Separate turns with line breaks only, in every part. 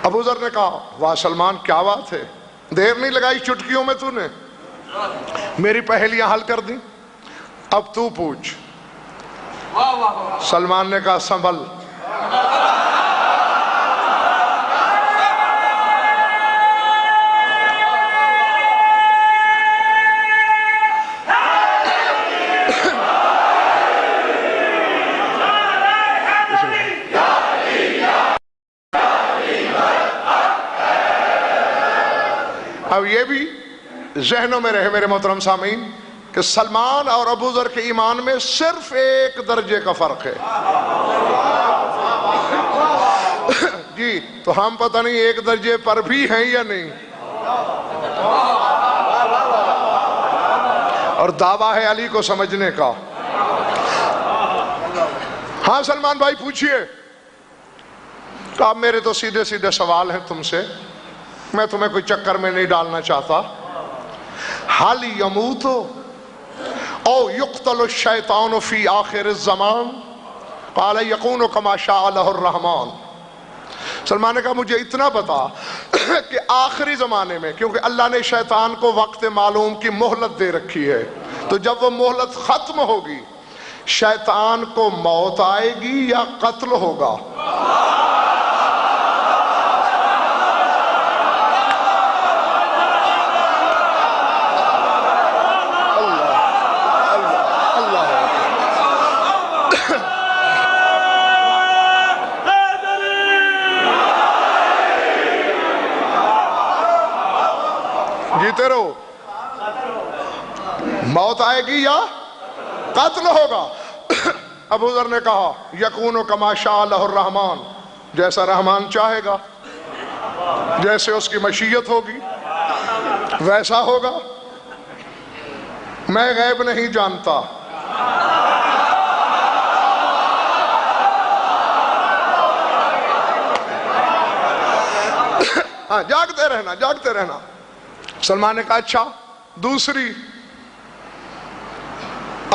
ابو ذر نے کہا واہ سلمان کیا بات ہے، دیر نہیں لگائی چٹکیوں میں تو نے میری پہیلیاں حل کر دیں، اب تو پوچھ۔ سلمان نے کہا سنبھل۔ اب یہ بھی ذہنوں میں رہے میرے محترم سامعین کہ سلمان اور ابو ذر کے ایمان میں صرف ایک درجے کا فرق ہے۔ جی تو ہم پتہ نہیں ایک درجے پر بھی ہیں یا نہیں، اور دعویٰ ہے علی کو سمجھنے کا۔ ہاں سلمان بھائی پوچھئے۔ کہا میرے تو سیدھے سیدھے سوال ہیں تم سے، میں تمہیں کوئی چکر میں نہیں ڈالنا چاہتا۔ حل یموت او یقتل الشیطان فی آخر الزمان قال یکون کما شاء له الرحمن۔ سلمان نے کہا مجھے اتنا بتا کہ آخری زمانے میں، کیونکہ اللہ نے شیطان کو وقت معلوم کی مہلت دے رکھی ہے، تو جب وہ مہلت ختم ہوگی شیطان کو موت آئے گی یا قتل ہوگا؟ جیتے رہو، موت آئے گی یا قتل ہوگا؟ ابو ذر نے کہا یکون کما شاء له الرحمن، جیسا رحمان چاہے گا، جیسے اس کی مشیت ہوگی ویسا ہوگا، میں غیب نہیں جانتا۔ ہاں جاگتے رہنا جاگتے رہنا۔ سلمان نے کہا اچھا دوسری،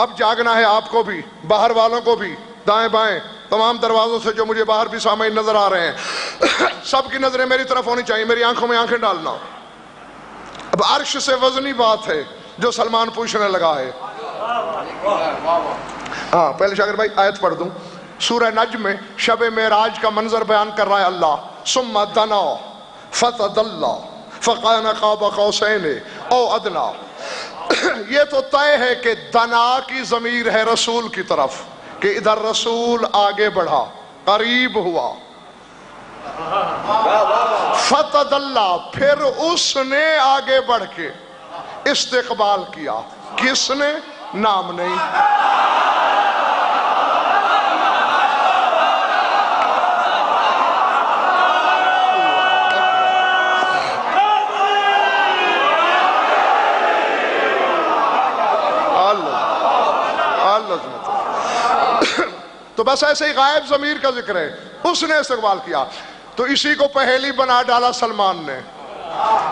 اب جاگنا ہے آپ کو بھی، باہر والوں کو بھی، دائیں بائیں تمام دروازوں سے جو مجھے باہر بھی سامعین نظر آ رہے ہیں، سب کی نظریں میری طرف ہونی چاہیے، میری آنکھوں میں آنکھیں ڈالنا۔ اب عرش سے وزنی بات ہے جو سلمان پوچھنے لگا ہے۔ ہاں پہلے شاگرد بھائی آیت پڑھ دوں۔ سورہ نجم میں شب معراج کا منظر بیان کر رہا ہے اللہ۔ ثم دنا فتدلی فکان قاب قوسین او ادنی۔ یہ تو طے ہے کہ دنا کی ضمیر ہے رسول کی طرف، کہ ادھر رسول آگے بڑھا، قریب ہوا۔ فتدلی پھر اس نے آگے بڑھ کے استقبال کیا، کس نے؟ نام نہیں۔ تو بس ایسے ہی غائب ضمیر کا ذکر ہے، اس نے استقبال کیا۔ تو اسی کو پہیلی بنا ڈالا سلمان نے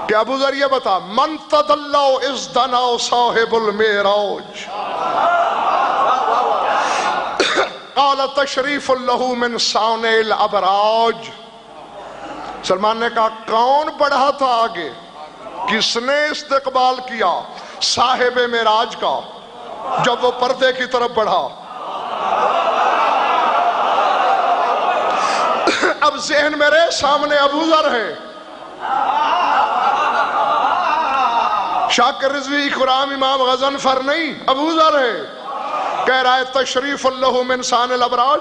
کہ ابو ذر یہ بتا من تدلّا اذ دنا صاحب المعراج قال تشریف له من صانع الابراج۔ سلمان نے کہا کون بڑھا تھا آگے، کس نے استقبال کیا صاحب معراج کا جب وہ پردے کی طرف بڑھا؟ اب ذہن میرے سامنے ابو ذر ہے، شاکر رضوی اکرام امام غضنفر نہیں، ابو ذر ہے، کہہ رہا ہے تشریف اللہ من صانع الابراج۔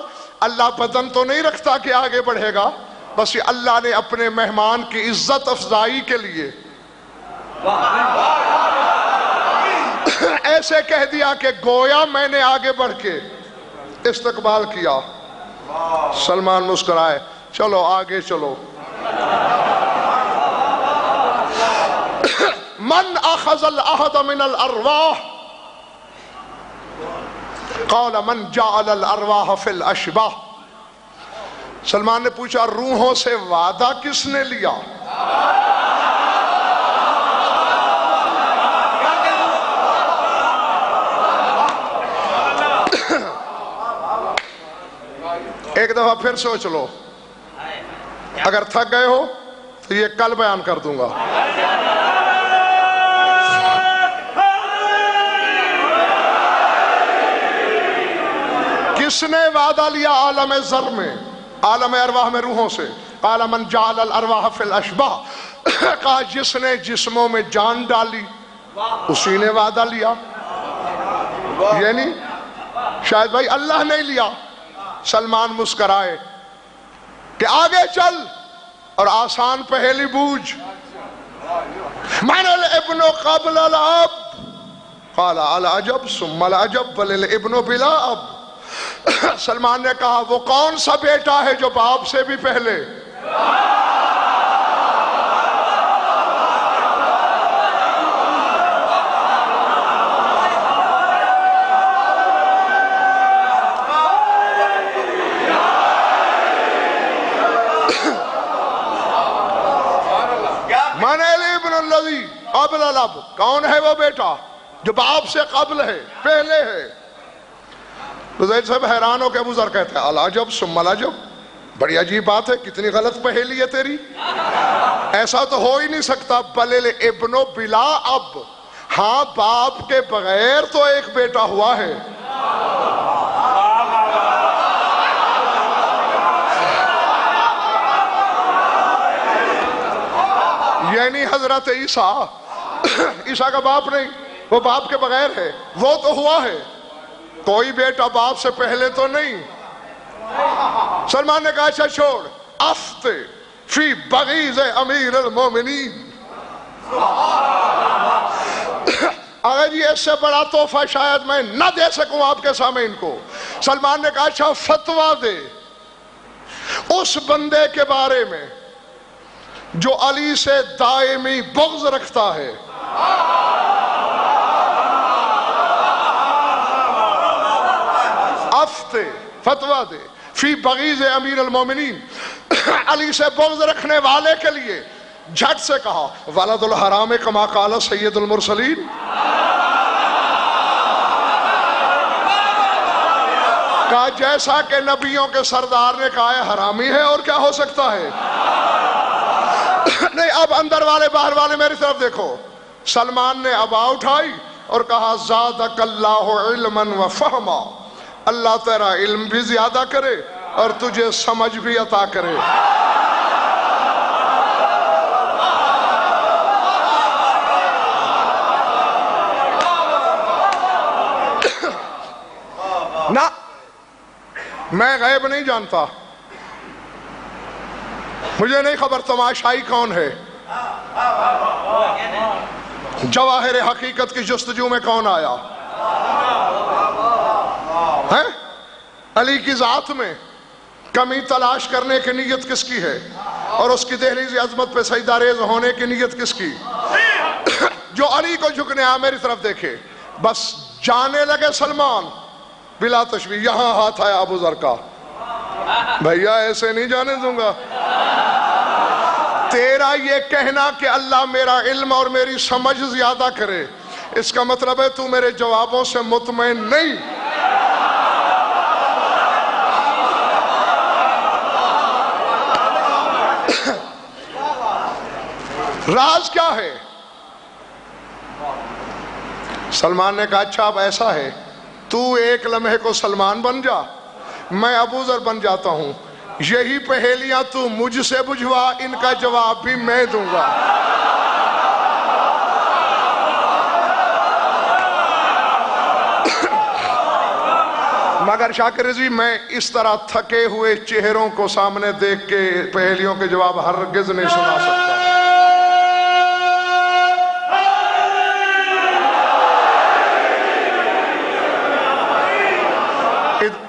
اللہ بدن تو نہیں رکھتا کہ آگے بڑھے گا، بس یہ اللہ نے اپنے مہمان کی عزت افزائی کے لیے ایسے کہہ دیا کہ گویا میں نے آگے بڑھ کے استقبال کیا۔ سلمان مسکرائے، چلو آگے چلو۔ من اخذ العہد من الارواح قال من جعل الارواح فی الاشباح۔ سلمان نے پوچھا روحوں سے وعدہ کس نے لیا؟ ایک دفعہ پھر سوچ لو، اگر تھک گئے ہو تو یہ کل بیان کر دوں گا. کس نے وعدہ لیا عالم ذر میں، عالم ارواح میں روحوں سے؟ قال من جعل الارواح فی الاشباح، کہا جس نے جسموں میں جان ڈالی اسی نے وعدہ لیا. یعنی شاید بھائی اللہ نہیں لیا. سلمان مسکرائے کہ آگے چل اور آسان پہلی بوجھ. من الابن قبل الاب قال العجب ثم العجب بل الابن بلا اب. سلمان نے کہا وہ کون سا بیٹا ہے جو باپ سے بھی پہلے؟ من الابن الذی قبل الاب، کون ہے وہ بیٹا جو باپ سے قبل ہے، پہلے ہے؟ تو زید صاحب حیران ہو کے ابو ذر کہتے ہیں العجب ثم العجب، بڑی عجیب بات ہے، کتنی غلط پہیلی ہے تیری، ایسا تو ہو ہی نہیں سکتا. بل الابن بلا اب، ہاں باپ کے بغیر تو ایک بیٹا ہوا ہے. یعنی حضرت عیسیٰ، عیسیٰ کا باپ نہیں، وہ باپ کے بغیر ہے، وہ تو ہوا ہے، کوئی بیٹا باپ سے پہلے تو نہیں. سلمان نے کہا اچھا چھوڑ، افت فی بغیض امیر المومنین. اگر جی اس سے بڑا تحفہ شاید میں نہ دے سکوں آپ کے سامنے ان کو. سلمان نے کہا اچھا فتویٰ دے اس بندے کے بارے میں جو علی سے دائمی بغض رکھتا ہے. فتویٰ دے فی بغیض امیر المومنین، علی سے بغض رکھنے والے کے لیے. جھٹ سے کہا ولد الحرام کما قال سید المرسلین. کہا جیسا کہ نبیوں کے سردار نے کہا ہے حرامی ہے، اور کیا ہو سکتا ہے. نہیں، اب اندر والے باہر والے میری طرف دیکھو. سلمان نے ابا اٹھائی اور کہا زادک اللہ علما و فہما، اللہ تیرا علم بھی زیادہ کرے اور تجھے سمجھ بھی عطا کرے. نہ میں غیب نہیں جانتا، مجھے نہیں خبر تماشائی کون ہے، جواہر حقیقت کی جستجو میں کون آیا ہے. علی کی ذات میں کمی تلاش کرنے کی نیت کس کی ہے، اور اس کی دہلیز عظمت پہ سجدہ ریز ہونے کی نیت کس کی؟ جو علی کو جھکنے آ میری طرف دیکھے. بس جانے لگے سلمان بلا تشبیہ. یہاں ہاتھ آیا ابو ذر کا، بھیا ایسے نہیں جانے دوں گا. تیرا یہ کہنا کہ اللہ میرا علم اور میری سمجھ زیادہ کرے، اس کا مطلب ہے تو میرے جوابوں سے مطمئن نہیں. راز کیا ہے؟ سلمان نے کہا اچھا اب ایسا ہے، تو ایک لمحے کو سلمان بن جا، میں ابو ذر بن جاتا ہوں. یہی پہیلیاں تو مجھ سے بجھوا، ان کا جواب بھی میں دوں گا. مگر شاکر رضوی میں اس طرح تھکے ہوئے چہروں کو سامنے دیکھ کے پہیلیوں کے جواب ہرگز نہیں سنا سکتا.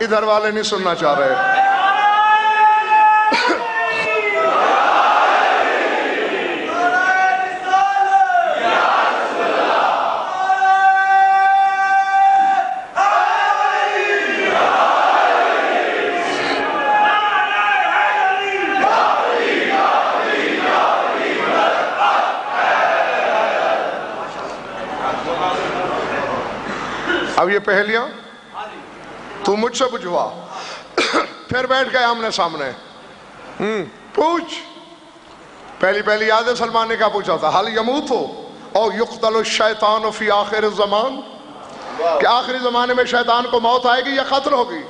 ادھر والے نہیں سننا چاہ رہے. اب یہ پہلیاں تو مجھ سے بجھوا. پھر بیٹھ گئے آمنے سامنے. پوچھ پہلی یاد ہے سلمان نے کیا پوچھا تھا؟ حل یموت ہو او یقتل الشیطان فی آخر الزمان، کہ آخری زمانے میں شیطان کو موت آئے گی یا قتل ہوگی؟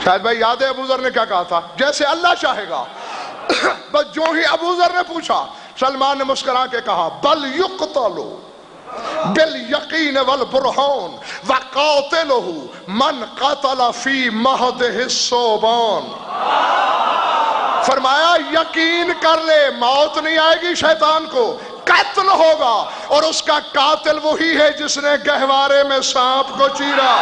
شاید بھائی یاد ہے ابو ذر نے کیا کہا تھا؟ جیسے اللہ چاہے گا۔ بس جو ہی ابو ذر نے پوچھا، سلمان نے مسکرا کے کہا بل یقتل بالیقین والبرہان وقاتلہ من قتل فی مہدہ الصوبان۔ فرمایا یقین کر لے موت نہیں آئے گی شیطان کو، قتل ہوگا، اور اس کا قاتل وہی ہے جس نے گہوارے میں سانپ کو چیرا۔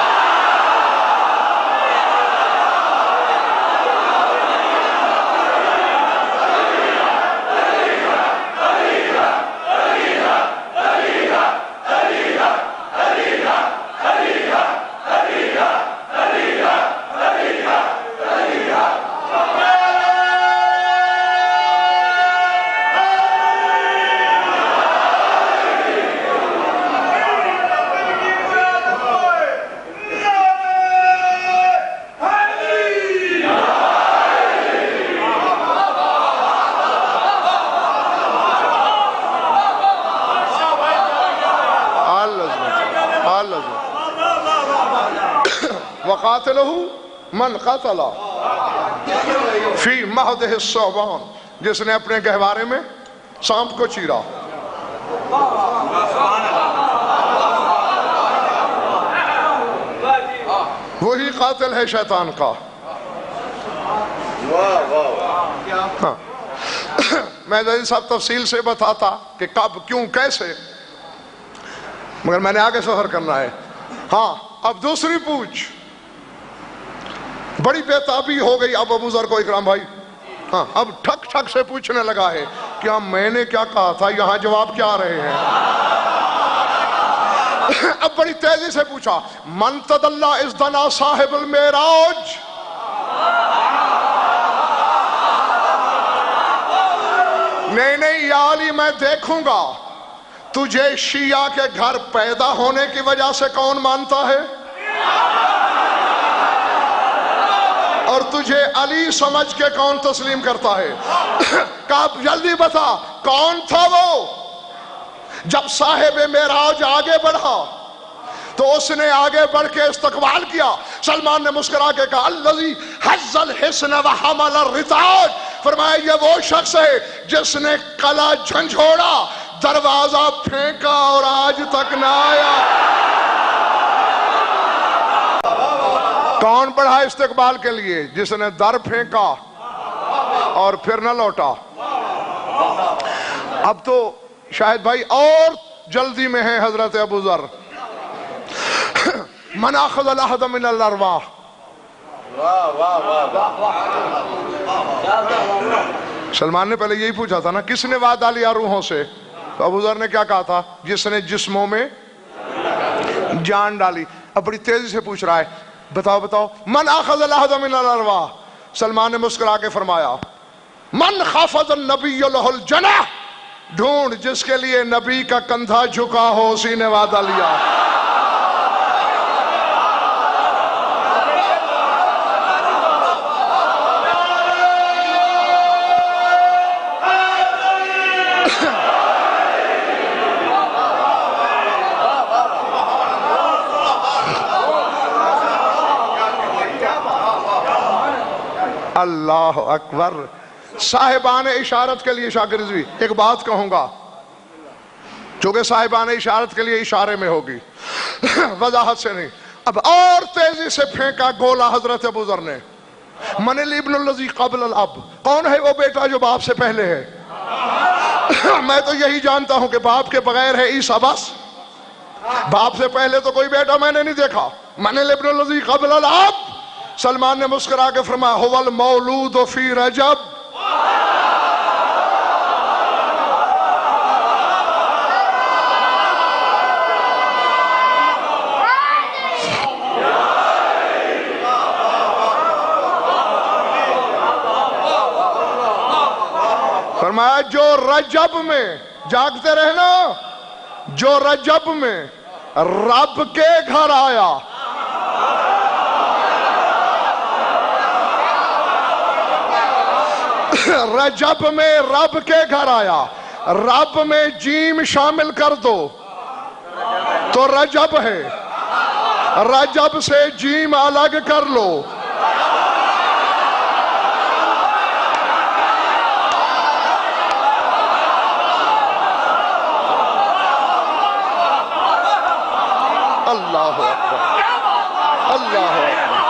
وَقَاتِلُهُ مَنْ قَتَلَ فِي مَهْدِهِ الصَّوْبَانِ، جس نے اپنے گہوارے میں سانپ کو چیرا۔ وہی قاتل ہے شیطان کا۔ ہاں میں جیسے صاحب تفصیل سے بتاتا کہ کب کیوں کیسے، مگر میں نے آگے سفر کرنا ہے۔ ہاں اب دوسری پوچھ، بڑی بےتابی ہو گئی اب ابو ذر کو اکرام بھائی۔ ہاں اب ٹھک ٹھک سے پوچھنے لگا ہے کیا میں نے کیا کہا تھا، یہاں جواب کیا آ رہے ہیں؟ اب بڑی تیزی سے پوچھا من تدلّا اذ دنا صاحب المعراج، نہیں یا علی میں دیکھوں گا تجھے شیعہ کے گھر پیدا ہونے کی وجہ سے کون مانتا ہے، اور تجھے علی سمجھ کے کون تسلیم کرتا ہے؟ کہا جلدی بتا کون تھا وہ؟ جب صاحب معراج آگے بڑھا تو اس نے آگے بڑھ کے استقبال کیا۔ سلمان نے مسکرا کے کہا الذی حز الحسن وحمل الرتاج، فرمایا یہ وہ شخص ہے جس نے قلعہ جھنجھوڑا، دروازہ پھینکا اور آج تک نہ آیا۔ کون بڑھا استقبال کے لیے؟ جس نے در پھینکا اور پھر نہ لوٹا۔ اب تو شاید بھائی اور جلدی میں ہے حضرت ابو ذر۔ من اخذ العہد من الارواح، سلمان نے پہلے یہی پوچھا تھا نا کس نے وعدہ لیا روحوں سے، تو ابو ذر نے کیا کہا تھا؟ جس نے جسموں میں جان ڈالی۔ اب بڑی تیزی سے پوچھ رہا ہے بتاؤ من اخذ العہد من الارواح۔ سلمان نے مسکرا کے فرمایا من خفض النبی لہ الجناح، ڈھونڈ جس کے لیے نبی کا کندھا جھکا ہو اسی نے وعدہ لیا۔ اللہ اکبر۔ صاحبان اشارت کے لیے شاکر رضوی ایک بات کہوں گا چونکہ صاحبان اشارت کے لیے اشارے میں ہوگی، وضاحت سے نہیں۔ اب اور تیزی سے پھینکا گولا حضرت ابو ذر نے، من الابن الذی قبل الاب، کون ہے وہ بیٹا جو باپ سے پہلے ہے؟ میں تو یہی جانتا ہوں کہ باپ کے بغیر ہے عیسیٰ، بس باپ سے پہلے تو کوئی بیٹا میں نے نہیں دیکھا۔ من الابن الذی قبل الاب، سلمان نے مسکرا کے فرمایا هو المولود فی رجب، فرمایا جو رجب میں، جاگتے رہنا، جو رجب میں رب کے گھر آیا، رجب میں رب کے گھر آیا، رب میں جیم شامل کر دو تو رجب ہے، رجب سے جیم الگ کر لو۔ اللہ اکبر، اللہ اکبر۔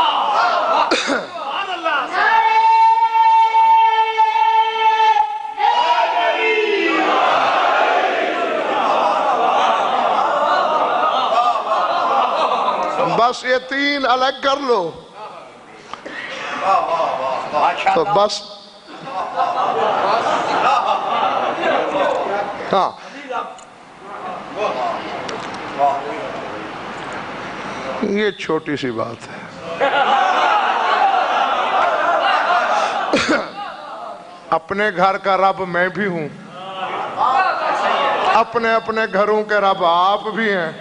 بس یہ تین الگ کر لو تو بس۔ ہاں یہ چھوٹی سی بات ہے۔ اپنے گھر کا رب میں بھی ہوں، اپنے اپنے گھروں کے رب آپ بھی ہیں۔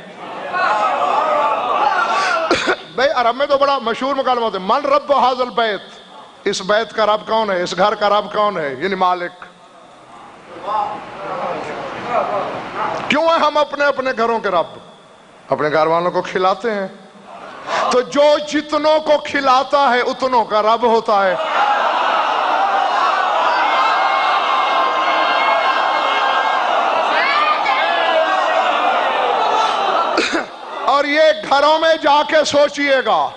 بھئی عرب میں تو بڑا مشہور مکالمہ ہوتا ہے، من رب حاضر بیت، اس بیت کا رب کون ہے، اس گھر کا رب کون ہے، یعنی مالک۔ کیوں ہیں ہم اپنے اپنے گھروں کے رب؟ اپنے گھر والوں کو کھلاتے ہیں تو جو جتنوں کو کھلاتا ہے اتنوں کا رب ہوتا ہے۔ اور یہ گھروں میں جا کے سوچئے گا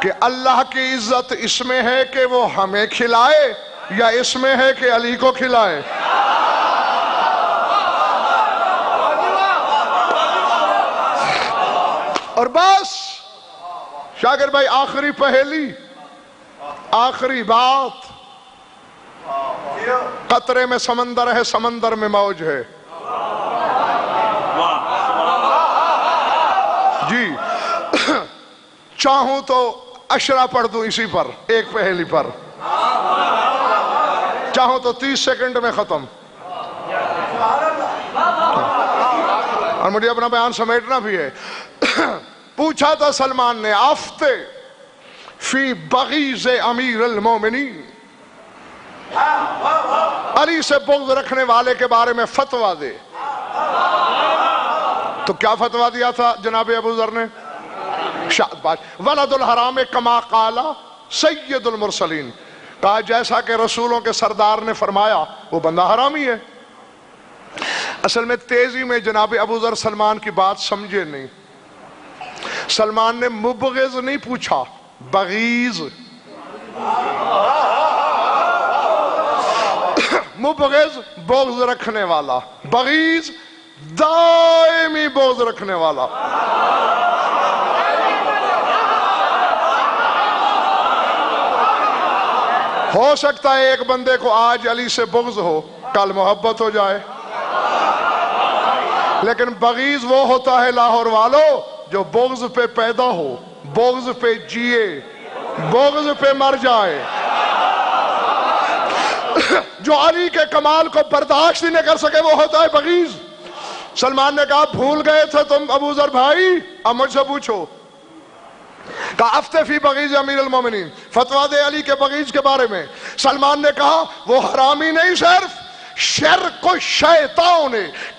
کہ اللہ کی عزت اس میں ہے کہ وہ ہمیں کھلائے یا اس میں ہے کہ علی کو کھلائے۔ اور بس شاگر بھائی آخری پہیلی، آخری بات، قطرے میں سمندر ہے، سمندر میں موج ہے۔ جی چاہوں تو اشرا پڑھ دوں اسی پر، ایک پہیلی پر، چاہوں تو 30 سیکنڈ میں ختم، اور مجھے اپنا بیان سمیٹنا بھی ہے۔ پوچھا تھا سلمان نے، آفتے فی بغیض امیر المومنین، علی سے بغض رکھنے والے کے بارے میں فتویٰ دے۔ تو کیا فتویٰ دیا تھا جناب ابو ذر نے؟ ولد الحرام کما قال سید المرسلین، کہا جیسا کہ رسولوں کے سردار نے فرمایا وہ بندہ حرامی ہے۔ اصل میں تیزی میں جناب ابو ذر سلمان کی بات سمجھے نہیں۔ سلمان نے مبغض نہیں پوچھا، بغیض۔ مبغض بغض رکھنے والا، بغیض دائمی بغض رکھنے والا۔ ہو سکتا ہے ایک بندے کو آج علی سے بغض ہو، کل محبت ہو جائے، لیکن بغیض وہ ہوتا ہے لاہور والو جو بغض پہ پیدا ہو، بغض پہ جیے، بغض پہ مر جائے، جو علی کے کمال کو برداشت ہی نہیں کر سکے، وہ ہوتا ہے بغیض۔ سلمان نے کہا بھول گئے تھے تم ابو ذر بھائی، اب مجھ سے پوچھو۔ کہا افتِ فی بغیض امیر المومنین، فتویٰ دے علی کے بغیض کے بارے میں۔ سلمان نے کہا وہ حرامی نہیں، صرف شرک الشیطان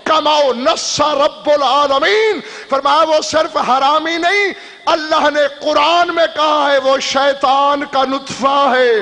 کما نص رب العالمین، فرمایا وہ صرف حرامی نہیں، اللہ نے قرآن میں کہا ہے وہ شیطان کا نطفہ ہے۔